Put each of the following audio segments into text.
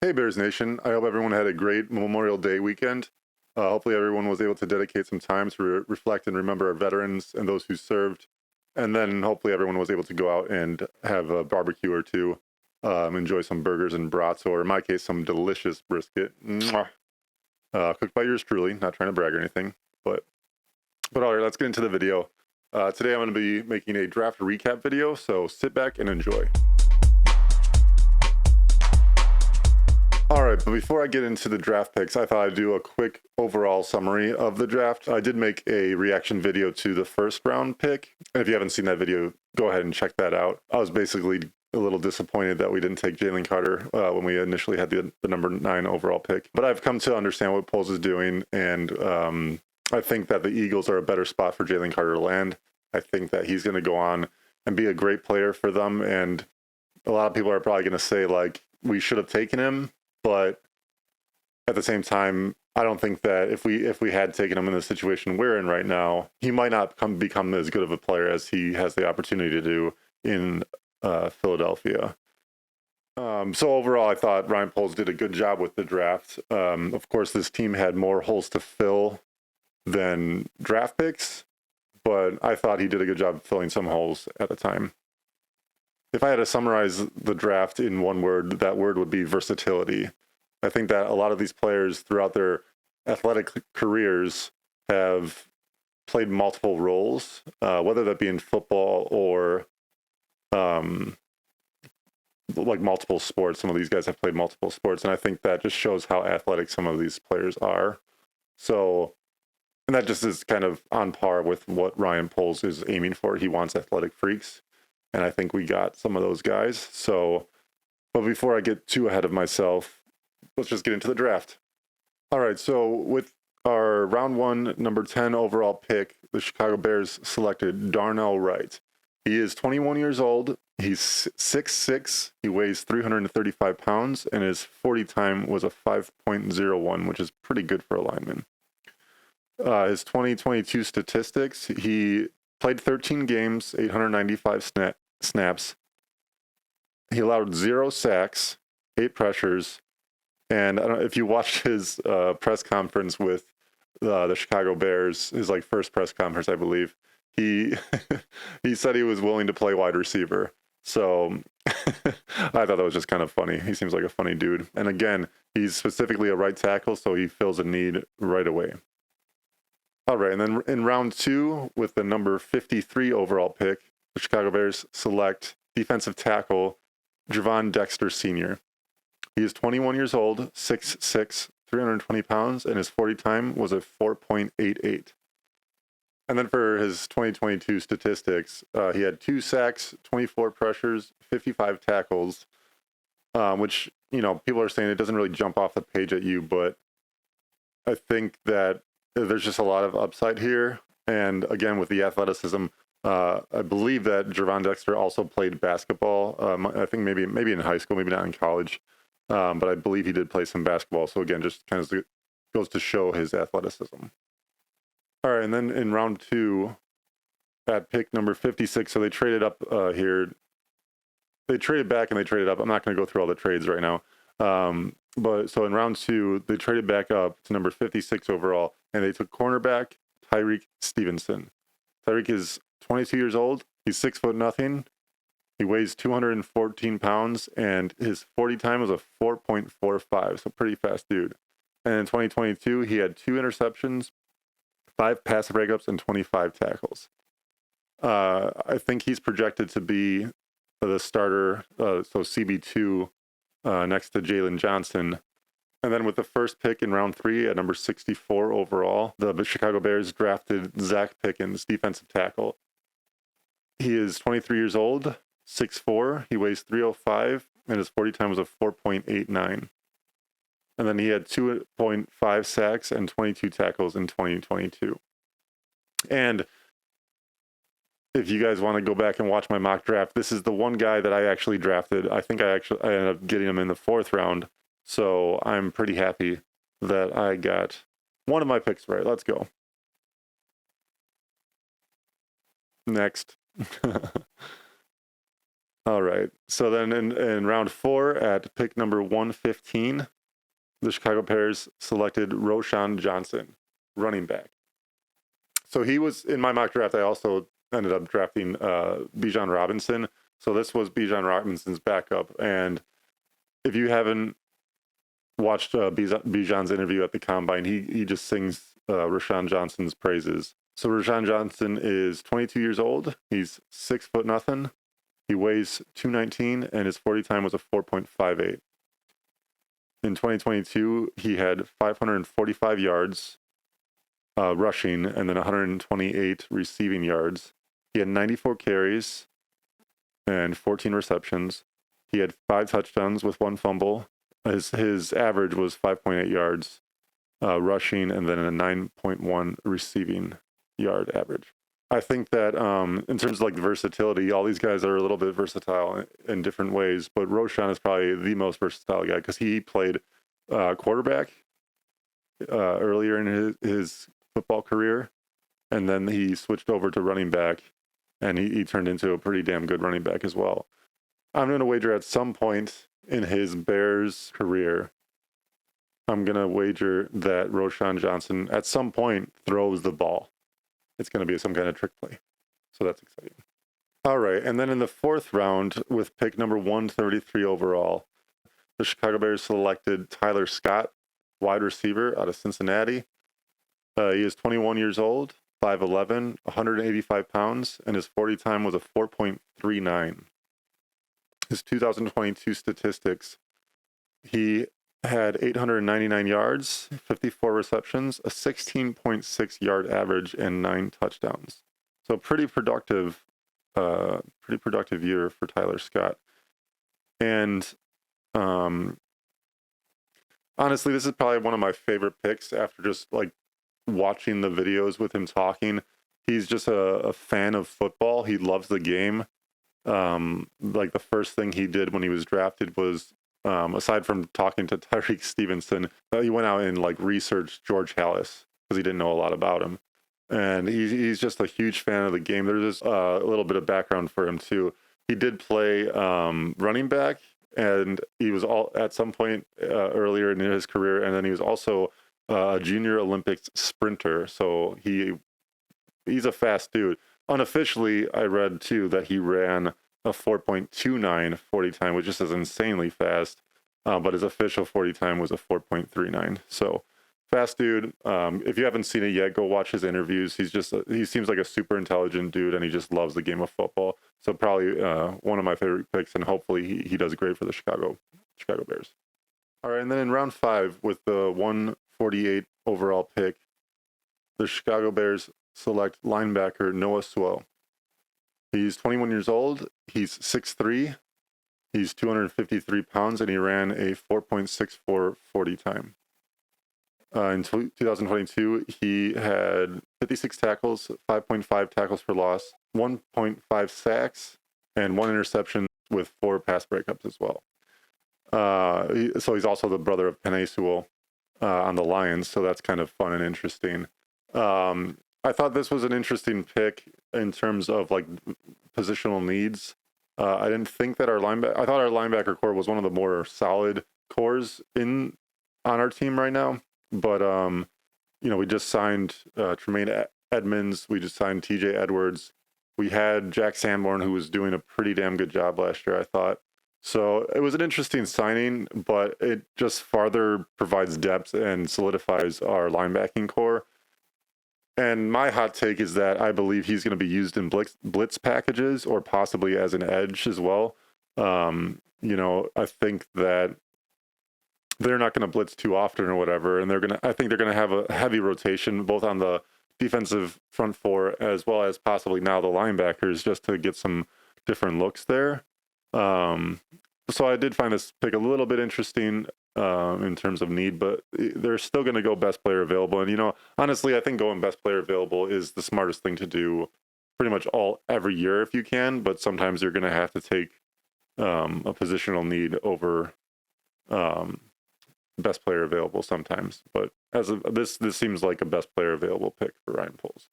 Hey Bears Nation, I hope everyone had a great Memorial Day weekend. Hopefully everyone was able to dedicate some time to reflect and remember our veterans and those who served. And then hopefully everyone was able to go out and have a barbecue or two, enjoy some burgers and brats, or in my case, some delicious brisket. Mwah. Cooked by yours truly, not trying to brag or anything. But all right, let's get into the video. Today I'm going to be making a draft recap video, so sit back and enjoy. All right, but before I get into the draft picks, I thought I'd do a quick overall summary of the draft. I did make a reaction video to the first round pick. And if you haven't seen that video, go ahead and check that out. I was basically a little disappointed that we didn't take Jalen Carter when we initially had the number 9 overall pick. But I've come to understand what Poles is doing, and I think that the Eagles are a better spot for Jalen Carter to land. I think that he's going to go on and be a great player for them. And a lot of people are probably going to say, like, we should have taken him. But at the same time, I don't think that if we had taken him in the situation we're in right now, he might not become as good of a player as he has the opportunity to do in Philadelphia. So overall, I thought Ryan Poles did a good job with the draft. Of course, this team had more holes to fill than draft picks, but I thought he did a good job filling some holes at the time. If I had to summarize the draft in one word, that word would be versatility. I think that a lot of these players throughout their athletic careers have played multiple roles, whether that be in football or like multiple sports. Some of these guys have played multiple sports, and I think that just shows how athletic some of these players are. So, and that just is kind of on par with what Ryan Poles is aiming for. He wants athletic freaks. And I think we got some of those guys. So, but before I get too ahead of myself, let's just get into the draft. All right. So with our round 1, number 10 overall pick, the Chicago Bears selected Darnell Wright. He is 21 years old. He's 6'6". He weighs 335 pounds, and his 40 time was a 5.01, which is pretty good for a lineman. His 2022 statistics, he played 13 games, 895 snaps. He allowed 0 sacks, 8 pressures, and I don't know if you watched his press conference with the Chicago Bears, his like first press conference, I believe. He he said he was willing to play wide receiver. So I thought that was just kind of funny. He seems like a funny dude. And again, he's specifically a right tackle, so he fills a need right away. All right, and then in round 2, with the number 53 overall pick, the Chicago Bears select defensive tackle Gervon Dexter Sr. He is 21 years old, 6'6", 320 pounds, and his 40 time was a 4.88. And then for his 2022 statistics, he had 2 sacks, 24 pressures, 55 tackles, which, you know, people are saying it doesn't really jump off the page at you, but I think that there's just a lot of upside here. And again, with the athleticism, I believe that Gervon Dexter also played basketball. I think maybe in high school, maybe not in college. But I believe he did play some basketball. So again, just kind of goes to show his athleticism. All right, and then in round 2, at pick number 56, so they traded up here. They traded back and they traded up. I'm not going to go through all the trades right now. But so in round 2, they traded back up to number 56 overall, and they took cornerback Tyreek Stevenson. Tyreek is 22 years old. He's 6'0". He weighs 214 pounds, and his 40 time was a 4.45, so pretty fast dude. And in 2022, he had 2 interceptions, 5 pass breakups, and 25 tackles. I think he's projected to be the starter, so CB2, next to Jalen Johnson. And then with the first pick in round 3 at number 64 overall, the Chicago Bears drafted Zach Pickens, defensive tackle. He is 23 years old, 6'4". He weighs 305, and his 40 time was a 4.89. And then he had 2.5 sacks and 22 tackles in 2022. And if you guys want to go back and watch my mock draft, this is the one guy that I actually drafted. I think I ended up getting him in the 4th round. So I'm pretty happy that I got one of my picks right. Let's go. Next. All right. So then in round 4 at pick number 115, the Chicago Bears selected Roshan Johnson, running back. So he was in my mock draft. I also ended up drafting Bijan Robinson. So this was Bijan Robinson's backup. And if you haven't watched Bijan's interview at the combine, he just sings Rashawn Johnson's praises. So Rashawn Johnson is 22 years old. He's 6 foot nothing. He weighs 219, and his 40 time was a 4.58. In 2022, he had 545 yards rushing and then 128 receiving yards. He had 94 carries and 14 receptions. He had 5 touchdowns with 1 fumble. His average was 5.8 yards rushing and then a 9.1 receiving yard average. I think that in terms of like versatility, all these guys are a little bit versatile in different ways, but Roshan is probably the most versatile guy because he played quarterback earlier in his football career, and then he switched over to running back, and he turned into a pretty damn good running back as well. I'm going to wager at some point in his Bears career, I'm going to wager that Roshan Johnson at some point throws the ball. It's going to be some kind of trick play. So that's exciting. All right. And then in the 4th round, with pick number 133 overall, the Chicago Bears selected Tyler Scott, wide receiver out of Cincinnati. He is 21 years old, 5'11", 185 pounds, and his 40 time was a 4.39. His 2022 statistics, he had 899 yards, 54 receptions, a 16.6 yard average, and 9 touchdowns. So pretty productive year for Tyler Scott. And honestly, this is probably one of my favorite picks after just like watching the videos with him talking. He's just a fan of football. He loves the game. Like the first thing he did when he was drafted was, aside from talking to Tyreek Stevenson, he went out and like researched George Halas because he didn't know a lot about him. And he's just a huge fan of the game. There's just a little bit of background for him too. He did play running back, and he was all at some point earlier in his career, and then he was also a junior Olympics sprinter. So he's a fast dude. Unofficially, I read too that he ran a 4.29 40 time, which just is insanely fast. But his official 40 time was a 4.39. So fast dude. If you haven't seen it yet, go watch his interviews. He seems like a super intelligent dude, and he just loves the game of football. So probably one of my favorite picks, and hopefully he does great for the Chicago Bears. All right, and then in round 5 with the 148 overall pick, the Chicago Bears select linebacker Noah Sewell. He's 21 years old. He's 6'3". He's 253 pounds, and he ran a 4.64 40 time. In 2022, he had 56 tackles, 5.5 tackles for loss, 1.5 sacks, and 1 interception with 4 pass breakups as well. So he's also the brother of Penei Sewell on the Lions, so that's kind of fun and interesting. I thought this was an interesting pick in terms of like positional needs. I didn't think that I thought our linebacker core was one of the more solid cores on our team right now. But we just signed Tremaine Edmonds. We just signed TJ Edwards. We had Jack Sanborn, who was doing a pretty damn good job last year, I thought. So it was an interesting signing, but it just farther provides depth and solidifies our linebacking core. And my hot take is that I believe he's going to be used in blitz packages or possibly as an edge as well. I think that they're not going to blitz too often or whatever, and I think they're going to have a heavy rotation both on the defensive front 4 as well as possibly now the linebackers, just to get some different looks there. So I did find this pick a little bit interesting in terms of need, but they're still going to go best player available. And, honestly, I think going best player available is the smartest thing to do pretty much every year if you can, but sometimes you're going to have to take a positional need over best player available sometimes. But this seems like a best player available pick for Ryan Poles.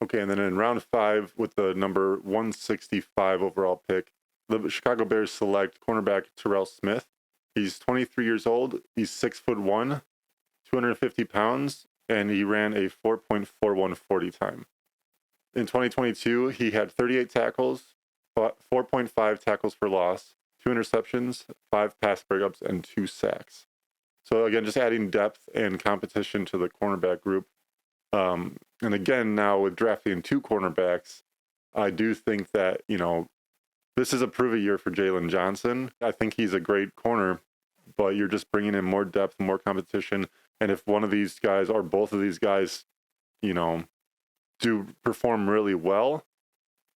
Okay, and then in round 5 with the number 165 overall pick, the Chicago Bears select cornerback Terrell Smith. He's 23 years old. He's 6'1", 250 pounds, and he ran a 4.41 40 time. In 2022, he had 38 tackles, 4.5 tackles for loss, 2 interceptions, 5 pass breakups, and 2 sacks. So again, just adding depth and competition to the cornerback group. And again, now with drafting 2 cornerbacks, I do think that, this is a prove-it year for Jalen Johnson. I think he's a great corner, but you're just bringing in more depth, more competition. And if one of these guys or both of these guys, do perform really well,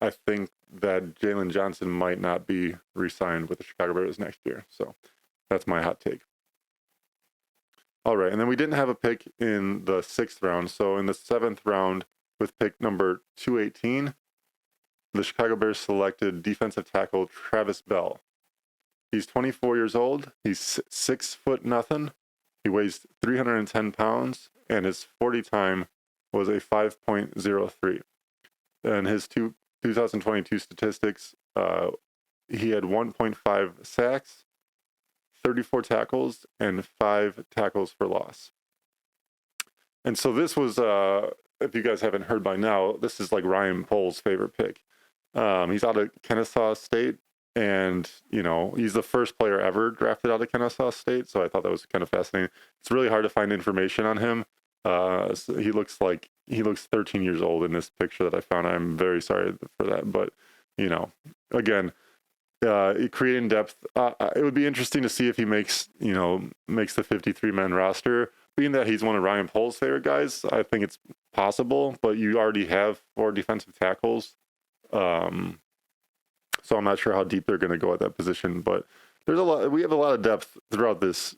I think that Jalen Johnson might not be re-signed with the Chicago Bears next year. So that's my hot take. All right, and then we didn't have a pick in the 6th round. So in the 7th round, with pick number 218, the Chicago Bears selected defensive tackle Travis Bell. He's 24 years old. He's 6'0". He weighs 310 pounds, and his 40 time was a 5.03. And his 2022 statistics, he had 1.5 sacks, 34 tackles, and 5 tackles for loss. And so this was, if you guys haven't heard by now, this is like Ryan Poles' favorite pick. He's out of Kennesaw State, and he's the first player ever drafted out of Kennesaw State. So I thought that was kind of fascinating. It's really hard to find information on him. So he looks 13 years old in this picture that I found. I'm very sorry for that, but again, creating depth. It would be interesting to see if he makes the 53-man roster. Being that he's one of Ryan Poles' favorite guys, I think it's possible. But you already have 4 defensive tackles, so I'm not sure how deep they're going to go at that position. But there's a lot. We have a lot of depth throughout this.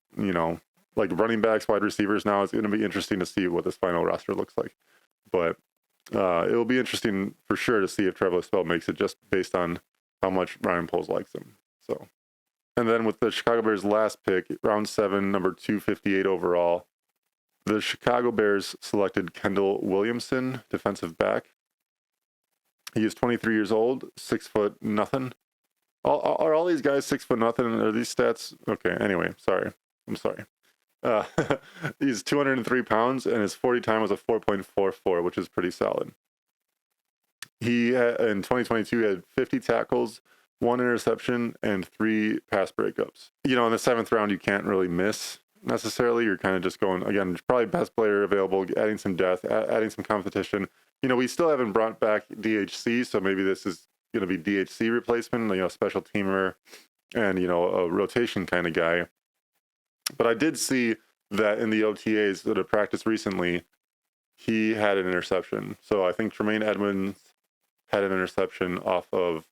Like running backs, wide receivers. Now it's going to be interesting to see what this final roster looks like. But it'll be interesting for sure to see if Travis Bell makes it, just based on how much Ryan Poles likes him. So, and then with the Chicago Bears' last pick, round 7, number 258 overall, the Chicago Bears selected Kendall Williamson, defensive back. He is 23 years old, 6'0". Are all these guys 6'0"? Are these stats? Okay, anyway, sorry. I'm sorry. He's 203 pounds, and his 40 time was a 4.44, which is pretty solid. He, in 2022, had 50 tackles, 1 interception, and 3 pass breakups. In the 7th round, you can't really miss necessarily. You're kind of just going, again, probably best player available, adding some depth, adding some competition. We still haven't brought back DHC, so maybe this is going to be DHC replacement, special teamer and, a rotation kind of guy. But I did see that in the OTAs that have practiced recently, he had an interception. So I think Tremaine Edmonds had an interception off of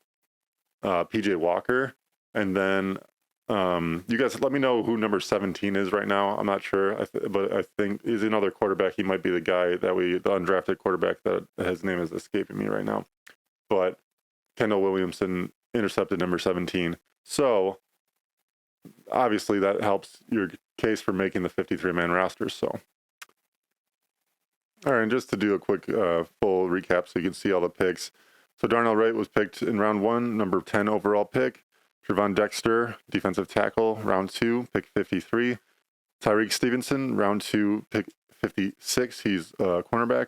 PJ Walker. And then you guys let me know who number 17 is right now. I'm not sure, but I think he's another quarterback. He might be the guy the undrafted quarterback that his name is escaping me right now. But Kendall Williamson intercepted number 17. So obviously that helps your case for making the 53-man roster. So, all right, and just to do a quick full recap so you can see all the picks. So Darnell Wright was picked in round 1, number 10 overall pick. Trevon Dexter, defensive tackle, round 2, pick 53. Tyreek Stevenson, round 2, pick 56. He's a cornerback.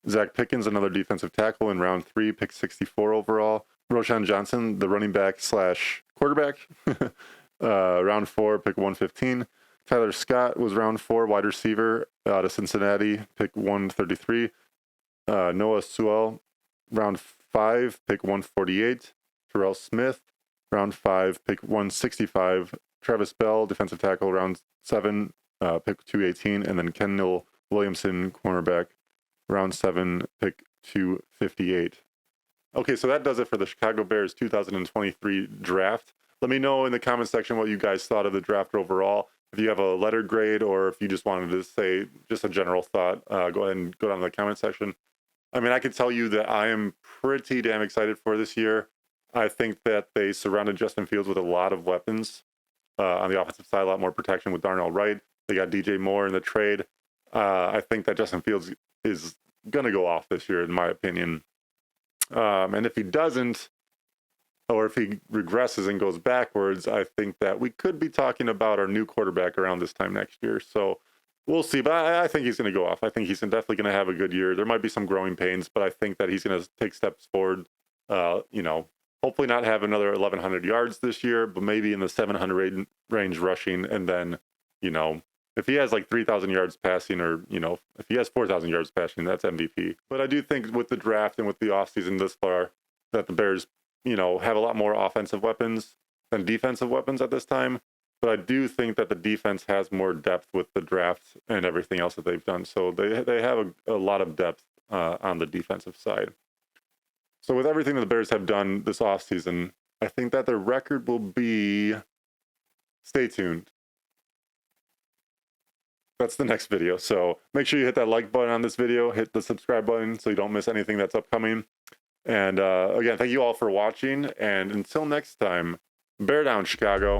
Zach Pickens, another defensive tackle, in round 3, pick 64 overall. Roshan Johnson, the running back / quarterback, round 4, pick 115. Tyler Scott was round 4, wide receiver out of Cincinnati, pick 133. Noah Sewell, round 5, pick 148. Terrell Smith, round 5, pick 165. Travis Bell, defensive tackle, round 7, pick 218. And then Kendall Williamson, cornerback, round 7, pick 258. Okay, so that does it for the Chicago Bears 2023 draft. Let me know in the comment section what you guys thought of the draft overall. If you have a letter grade, or if you just wanted to say just a general thought, go ahead and go down to the comment section. I mean, I can tell you that I am pretty damn excited for this year. I think that they surrounded Justin Fields with a lot of weapons on the offensive side, a lot more protection with Darnell Wright. They got DJ Moore in the trade. I think that Justin Fields is going to go off this year, in my opinion. And if he doesn't, or if he regresses and goes backwards, I think that we could be talking about our new quarterback around this time next year. So we'll see. But I think he's going to go off. I think he's definitely going to have a good year. There might be some growing pains, but I think that he's going to take steps forward. Hopefully not have another 1,100 yards this year, but maybe in the 700 range rushing. And then, if he has like 3,000 yards passing, or, if he has 4,000 yards passing, that's MVP. But I do think with the draft and with the offseason this far, that the Bears, have a lot more offensive weapons than defensive weapons at this time. But I do think that the defense has more depth with the draft and everything else that they've done. So they have a lot of depth on the defensive side. So with everything that the Bears have done this offseason, I think that their record will be, stay tuned. That's the next video. So make sure you hit that like button on this video, hit the subscribe button so you don't miss anything that's upcoming. And again, thank you all for watching. And until next time, bear down, Chicago.